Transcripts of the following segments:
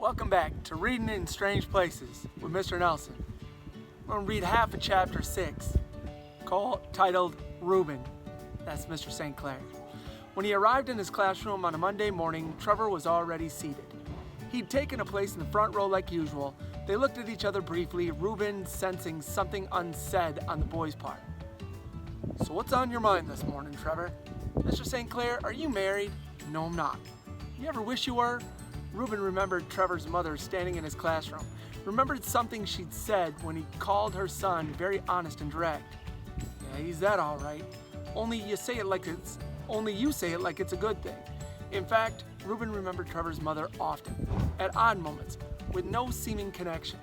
Welcome back to Reading in Strange Places with Mr. Nelson. We're going to read half of chapter 6, titled Reuben. That's Mr. St. Clair. When he arrived in his classroom on a Monday morning, Trevor was already seated. He'd taken a place in the front row like usual. They looked at each other briefly, Reuben sensing something unsaid on the boy's part. "So what's on your mind this morning, Trevor?" "Mr. St. Clair, are you married?" "No, I'm not." "You ever wish you were?" Reuben remembered Trevor's mother standing in his classroom, remembered something she'd said when he called her son very honest and direct. "Yeah, he's that all right. Only you say it like it's a good thing." In fact, Reuben remembered Trevor's mother often, at odd moments, with no seeming connection.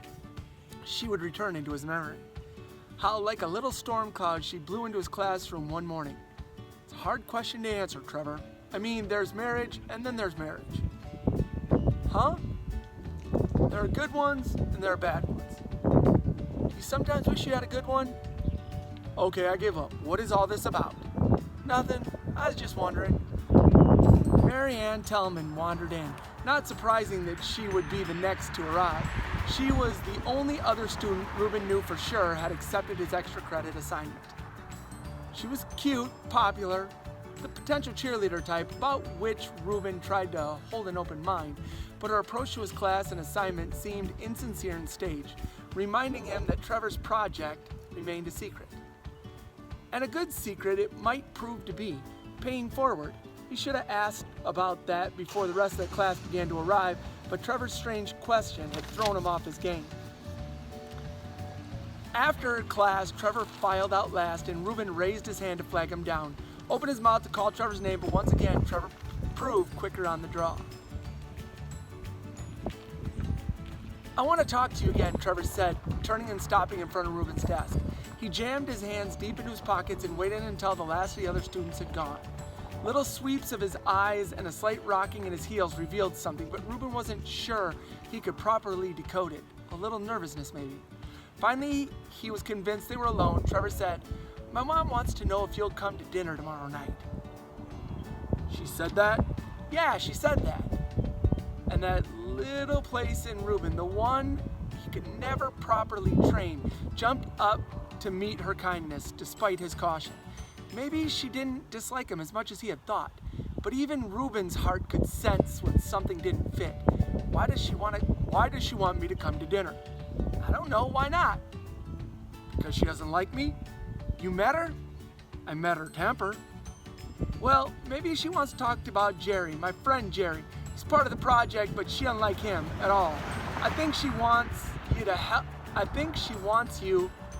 She would return into his memory. How, like a little storm cloud, she blew into his classroom one morning. "It's a hard question to answer, Trevor. I mean, there's marriage, and then there's marriage." "Huh? There are good ones, and there are bad ones. You sometimes wish you had a good one?" "Okay, I give up. What is all this about?" "Nothing. I was just wondering." Mary Ann Tellman wandered in. Not surprising that she would be the next to arrive. She was the only other student Reuben knew for sure had accepted his extra credit assignment. She was cute, popular, the potential cheerleader type about which Reuben tried to hold an open mind, but her approach to his class and assignment seemed insincere and staged, reminding him that Trevor's project remained a secret. And a good secret it might prove to be, paying forward. He should have asked about that before the rest of the class began to arrive, but Trevor's strange question had thrown him off his game. After class, Trevor filed out last, and Reuben raised his hand to flag him down, opened his mouth to call Trevor's name, but once again, Trevor proved quicker on the draw. "I want to talk to you again," Trevor said, turning and stopping in front of Reuben's desk. He jammed his hands deep into his pockets and waited until the last of the other students had gone. Little sweeps of his eyes and a slight rocking in his heels revealed something, but Reuben wasn't sure he could properly decode it. A little nervousness, maybe. Finally, he was convinced they were alone. Trevor said, "My mom wants to know if you'll come to dinner tomorrow night." "She said that?" "Yeah, she said that." And that little place in Reuben, the one he could never properly train, jumped up to meet her kindness despite his caution. Maybe she didn't dislike him as much as he had thought, but even Reuben's heart could sense when something didn't fit. Why does she want me to come to dinner?" "I don't know, why not?" "Because she doesn't like me?" "You met her?" "I met her temper." "Well, maybe she wants to talk about Jerry, my friend Jerry. He's part of the project, but she doesn't like him at all. I think she wants you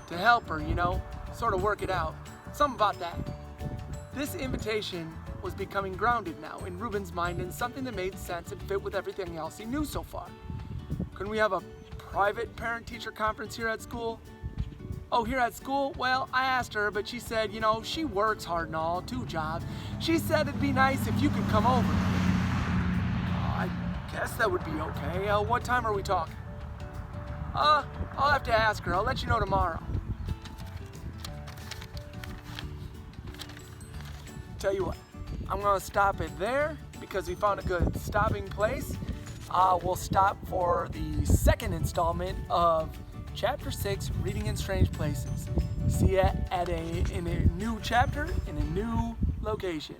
to help her, sort of work it out. Something about that." This invitation was becoming grounded now in Reuben's mind and something that made sense and fit with everything else he knew so far. "Couldn't we have a private parent-teacher conference here at school?" "Oh, here at school? Well, I asked her, but she said, she works hard and all, 2 jobs. She said it'd be nice if you could come over." "I guess that would be okay. What time are we talking?" I'll have to ask her. I'll let you know tomorrow." Tell you what, I'm going to stop it there because we found a good stopping place. We'll stop for the second installment of Chapter 6, Reading in Strange Places. See ya in a new chapter in a new location.